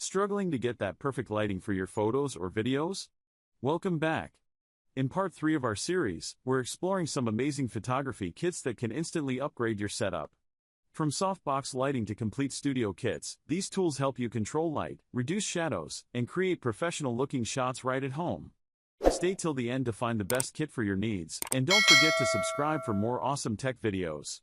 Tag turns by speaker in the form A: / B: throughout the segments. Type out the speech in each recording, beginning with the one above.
A: Struggling to get that perfect lighting for your photos or videos? Welcome back. In part 3 of our series, we're exploring some amazing photography kits that can instantly upgrade your setup. From softbox lighting to complete studio kits, these tools help you control light, reduce shadows, and create professional-looking shots right at home. Stay till the end to find the best kit for your needs, and don't forget to subscribe for more awesome tech videos.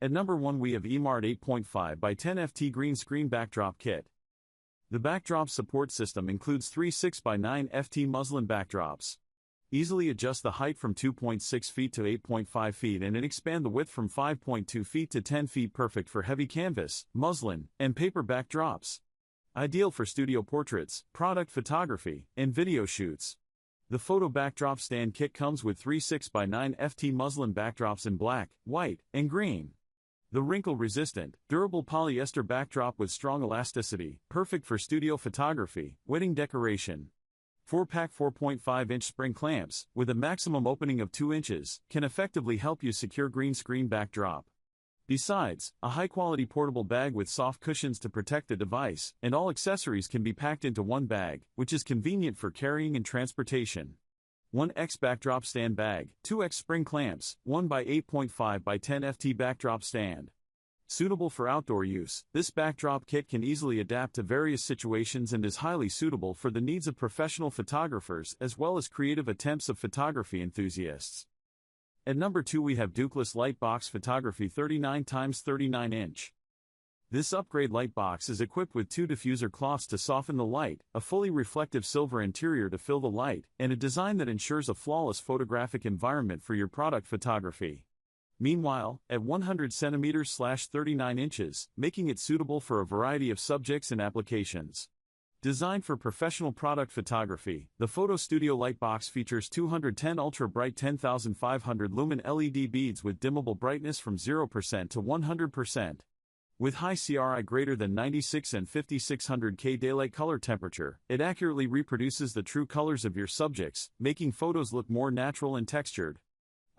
A: At number 1 we have EMART 8.5 by 10 FT Green Screen Backdrop Kit. The backdrop support system includes 3 6x9 FT muslin backdrops. Easily adjust the height from 2.6 feet to 8.5 feet and expand the width from 5.2 feet to 10 feet, perfect for heavy canvas, muslin, and paper backdrops. Ideal for studio portraits, product photography, and video shoots. The photo backdrop stand kit comes with 3 6x9 FT muslin backdrops in black, white, and green. The wrinkle-resistant, durable polyester backdrop with strong elasticity, perfect for studio photography, wedding decoration. 4-pack 4.5-inch spring clamps, with a maximum opening of 2 inches, can effectively help you secure green screen backdrop. Besides, a high-quality portable bag with soft cushions to protect the device, and all accessories can be packed into one bag, which is convenient for carrying and transportation. 1x backdrop stand bag, 2x spring clamps, 1x8.5 by 10 FT backdrop stand. Suitable for outdoor use, this backdrop kit can easily adapt to various situations and is highly suitable for the needs of professional photographers as well as creative attempts of photography enthusiasts. At number 2 we have DUCLUS Lightbox Photography 39x39 inch. This upgrade lightbox is equipped with 2 diffuser cloths to soften the light, a fully reflective silver interior to fill the light, and a design that ensures a flawless photographic environment for your product photography. Meanwhile, at 100 cm / 39 inches, making it suitable for a variety of subjects and applications. Designed for professional product photography, the Photo Studio Lightbox features 210 ultra-bright 10,500 lumen LED beads with dimmable brightness from 0% to 100%. With high CRI greater than 96 and 5600K daylight color temperature, it accurately reproduces the true colors of your subjects, making photos look more natural and textured.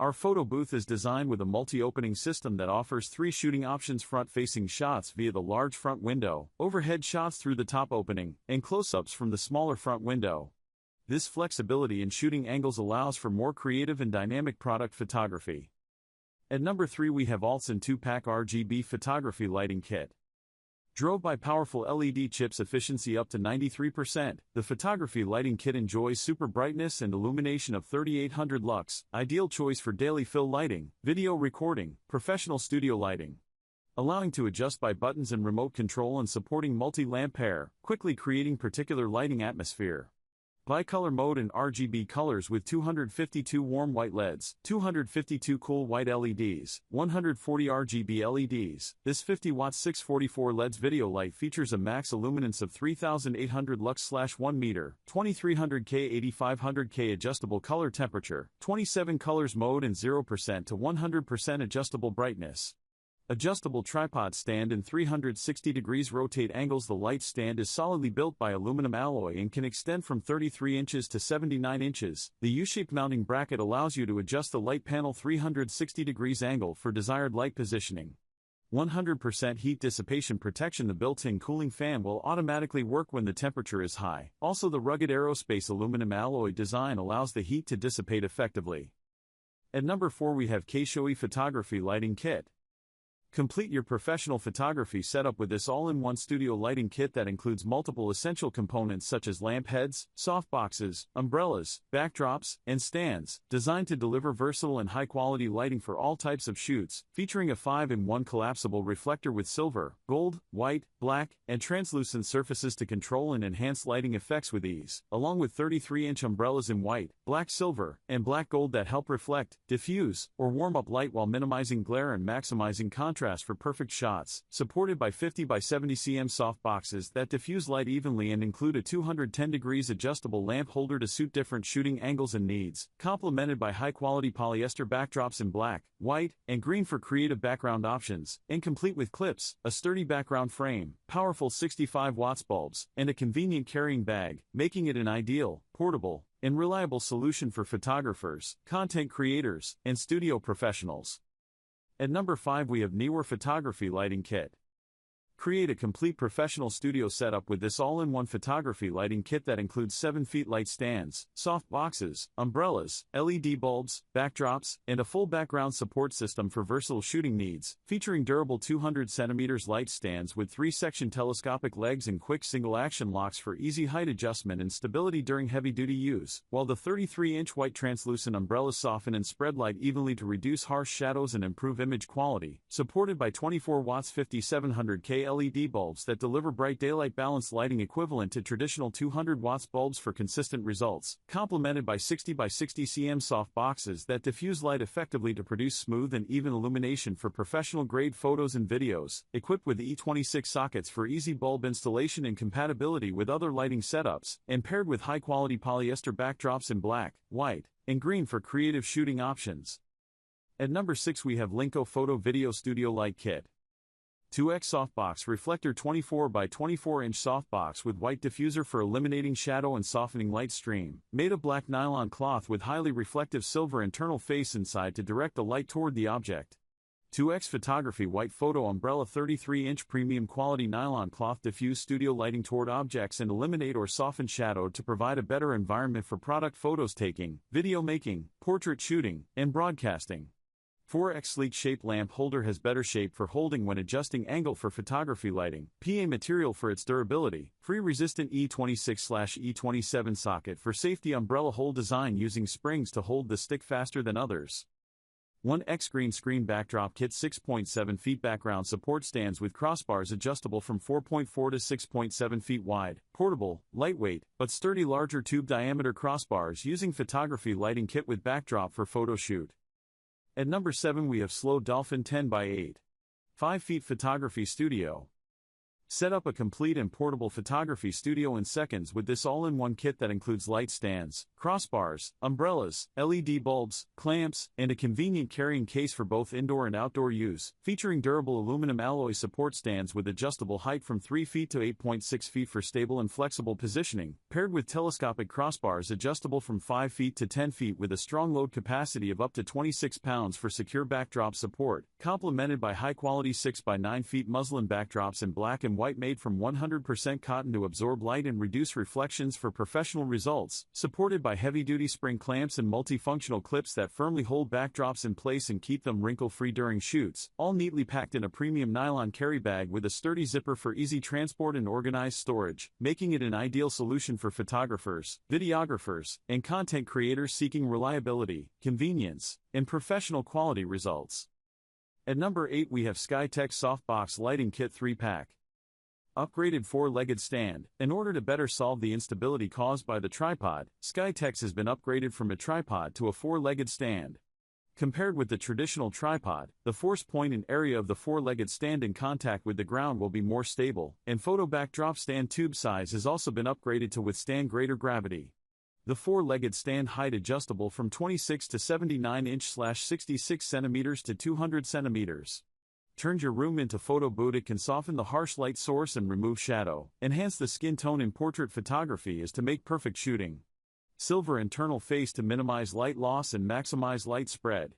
A: Our photo booth is designed with a multi-opening system that offers 3 shooting options: front-facing shots via the large front window, overhead shots through the top opening, and close-ups from the smaller front window. This flexibility in shooting angles allows for more creative and dynamic product photography. At number 3 we have ALTSON 2-pack RGB Photography Lighting Kit. Drove by powerful LED chips, efficiency up to 93%, the photography lighting kit enjoys super brightness and illumination of 3800 lux, ideal choice for daily fill lighting, video recording, professional studio lighting. Allowing to adjust by buttons and remote control and supporting multi-lamp pair, quickly creating particular lighting atmosphere. Bicolor mode and RGB colors with 252 warm white LEDs, 252 cool white LEDs, 140 RGB LEDs. This 50-watt 644 LEDs video light features a max illuminance of 3800 lux/1 meter, 2300K 8500K adjustable color temperature, 27 colors mode and 0% to 100% adjustable brightness. Adjustable tripod stand and 360 degrees rotate angles. The light stand is solidly built by aluminum alloy and can extend from 33 inches to 79 inches. The U-shaped mounting bracket allows you to adjust the light panel 360 degrees angle for desired light positioning. 100% heat dissipation protection. The built-in cooling fan will automatically work when the temperature is high. Also, the rugged aerospace aluminum alloy design allows the heat to dissipate effectively. At number 4 we have KSHOI Photography Lighting Kit. Complete your professional photography setup with this all-in-one studio lighting kit that includes multiple essential components such as lamp heads, softboxes, umbrellas, backdrops, and stands, designed to deliver versatile and high-quality lighting for all types of shoots, featuring a 5-in-1 collapsible reflector with silver, gold, white, black, and translucent surfaces to control and enhance lighting effects with ease, along with 33-inch umbrellas in white, black silver, and black gold that help reflect, diffuse, or warm up light while minimizing glare and maximizing contrast for perfect shots, supported by 50 by 70 cm softboxes that diffuse light evenly and include a 210 degrees adjustable lamp holder to suit different shooting angles and needs, complemented by high-quality polyester backdrops in black, white, and green for creative background options, and complete with clips, a sturdy background frame, powerful 65 watts bulbs, and a convenient carrying bag, making it an ideal, portable, and reliable solution for photographers, content creators, and studio professionals. At number 5 we have NEEWER Photography Lighting Kit. Create a complete professional studio setup with this all-in-one photography lighting kit that includes 7-feet light stands, soft boxes, umbrellas, LED bulbs, backdrops, and a full background support system for versatile shooting needs, featuring durable 200 cm light stands with 3-section telescopic legs and quick single-action locks for easy height adjustment and stability during heavy-duty use, while the 33-inch white translucent umbrellas soften and spread light evenly to reduce harsh shadows and improve image quality, supported by 24 watts 5700K LED bulbs that deliver bright daylight balanced lighting equivalent to traditional 200 watts bulbs for consistent results, complemented by 60 by 60 cm soft boxes that diffuse light effectively to produce smooth and even illumination for professional-grade photos and videos, equipped with E26 sockets for easy bulb installation and compatibility with other lighting setups, and paired with high-quality polyester backdrops in black, white, and green for creative shooting options. At number 6 we have Linko Photo Video Studio Light Kit. 2x Softbox Reflector 24 by 24 inch softbox with white diffuser for eliminating shadow and softening light stream, made of black nylon cloth with highly reflective silver internal face inside to direct the light toward the object. 2x Photography White Photo Umbrella 33-inch premium quality nylon cloth diffuse studio lighting toward objects and eliminate or soften shadow to provide a better environment for product photos taking, video making, portrait shooting, and broadcasting. 4x Sleek Shape Lamp Holder has better shape for holding when adjusting angle for photography lighting, PA material for its durability, free-resistant E26/E27 socket for safety umbrella hole design using springs to hold the stick faster than others. 1x Green Screen Backdrop Kit 6.7 feet background support stands with crossbars adjustable from 4.4 to 6.7 feet wide, portable, lightweight, but sturdy larger tube diameter crossbars using photography lighting kit with backdrop for photo shoot. At number 7 we have Slow Dolphin 10 by 8. 5 feet photography studio. Set up a complete and portable photography studio in seconds with this all-in-one kit that includes light stands, crossbars, umbrellas, LED bulbs, clamps, and a convenient carrying case for both indoor and outdoor use, featuring durable aluminum alloy support stands with adjustable height from 3 feet to 8.6 feet for stable and flexible positioning, paired with telescopic crossbars adjustable from 5 feet to 10 feet with a strong load capacity of up to 26 pounds for secure backdrop support, complemented by high-quality 6 by 9 feet muslin backdrops in black and white made from 100% cotton to absorb light and reduce reflections for professional results, supported by heavy-duty spring clamps and multifunctional clips that firmly hold backdrops in place and keep them wrinkle-free during shoots, all neatly packed in a premium nylon carry bag with a sturdy zipper for easy transport and organized storage, making it an ideal solution for photographers, videographers, and content creators seeking reliability, convenience, and professional quality results. At number 8 we have Skytex Softbox Lighting Kit 3-pack. Upgraded 4-legged stand. In order to better solve the instability caused by the tripod, Skytex has been upgraded from a tripod to a 4-legged stand. Compared with the traditional tripod, the force point and area of the 4-legged stand in contact with the ground will be more stable, and photo backdrop stand tube size has also been upgraded to withstand greater gravity. The 4-legged stand height adjustable from 26 to 79 inch/66 centimeters to 200 centimeters. Turns your room into photo booth. It can soften the harsh light source and remove shadow, enhance the skin tone in portrait photography is to make perfect shooting. Silver internal face to minimize light loss and maximize light spread.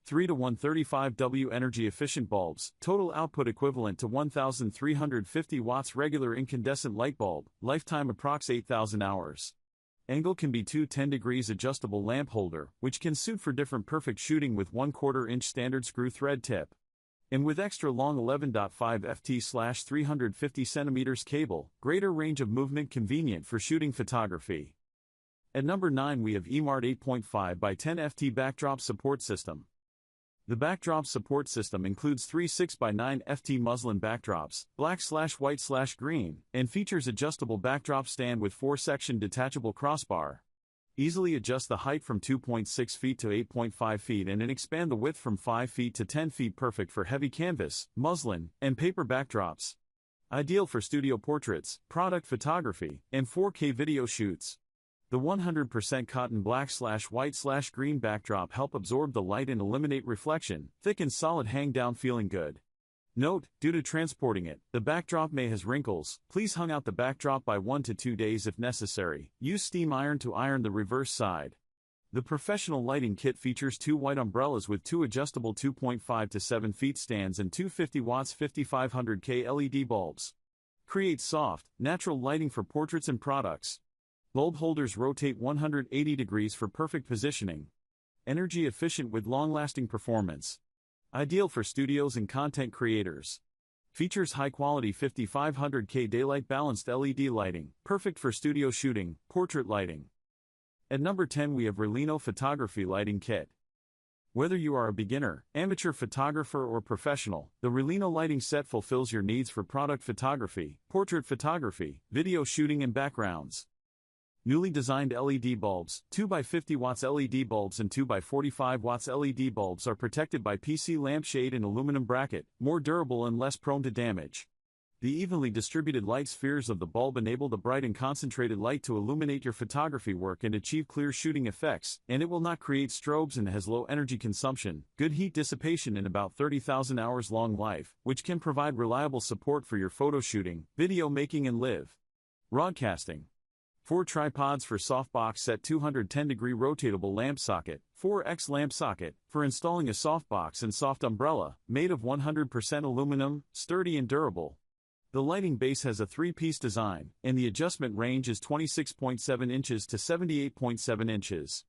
A: 3:1 35W energy efficient bulbs, total output equivalent to 1,350 watts regular incandescent light bulb, lifetime approx 8,000 hours. Angle can be 210 degrees adjustable lamp holder, which can suit for different perfect shooting with 1/4 inch standard screw thread tip. And with extra long 11.5 ft/350 cm cable, greater range of movement convenient for shooting photography. At number 9 we have EMART 8.5 by 10 ft backdrop support system. The backdrop support system includes 3 6 by 9 ft muslin backdrops, black/white/green, and features adjustable backdrop stand with 4-section detachable crossbar. Easily adjust the height from 2.6 feet to 8.5 feet and then expand the width from 5 feet to 10 feet, perfect for heavy canvas, muslin, and paper backdrops. Ideal for studio portraits, product photography, and 4K video shoots. The 100% cotton black/white/green backdrop help absorb the light and eliminate reflection, thick and solid, hang down feeling good. Note, due to transporting it, the backdrop may has wrinkles. Please hang out the backdrop by 1 to 2 days if necessary. Use steam iron to iron the reverse side. The professional lighting kit features 2 white umbrellas with 2 adjustable 2.5 to 7 feet stands and 2 50 watts 5500K LED bulbs. Creates soft, natural lighting for portraits and products. Bulb holders rotate 180 degrees for perfect positioning. Energy efficient with long-lasting performance. Ideal for studios and content creators. Features high-quality 5500K daylight balanced LED lighting, perfect for studio shooting, portrait lighting. At number 10 we have RALENO Photography Lighting Kit. Whether you are a beginner, amateur photographer or professional, the RALENO lighting set fulfills your needs for product photography, portrait photography, video shooting and backgrounds. Newly designed LED bulbs, 2x50 watts LED bulbs and 2x45 watts LED bulbs are protected by PC lampshade and aluminum bracket, more durable and less prone to damage. The evenly distributed light spheres of the bulb enable the bright and concentrated light to illuminate your photography work and achieve clear shooting effects, and it will not create strobes and has low energy consumption, good heat dissipation and about 30,000 hours long life, which can provide reliable support for your photo shooting, video making and live broadcasting. 4 tripods for softbox set 210-degree rotatable lamp socket, 4x lamp socket, for installing a softbox and soft umbrella, made of 100% aluminum, sturdy and durable. The lighting base has a 3-piece design, and the adjustment range is 26.7 inches to 78.7 inches.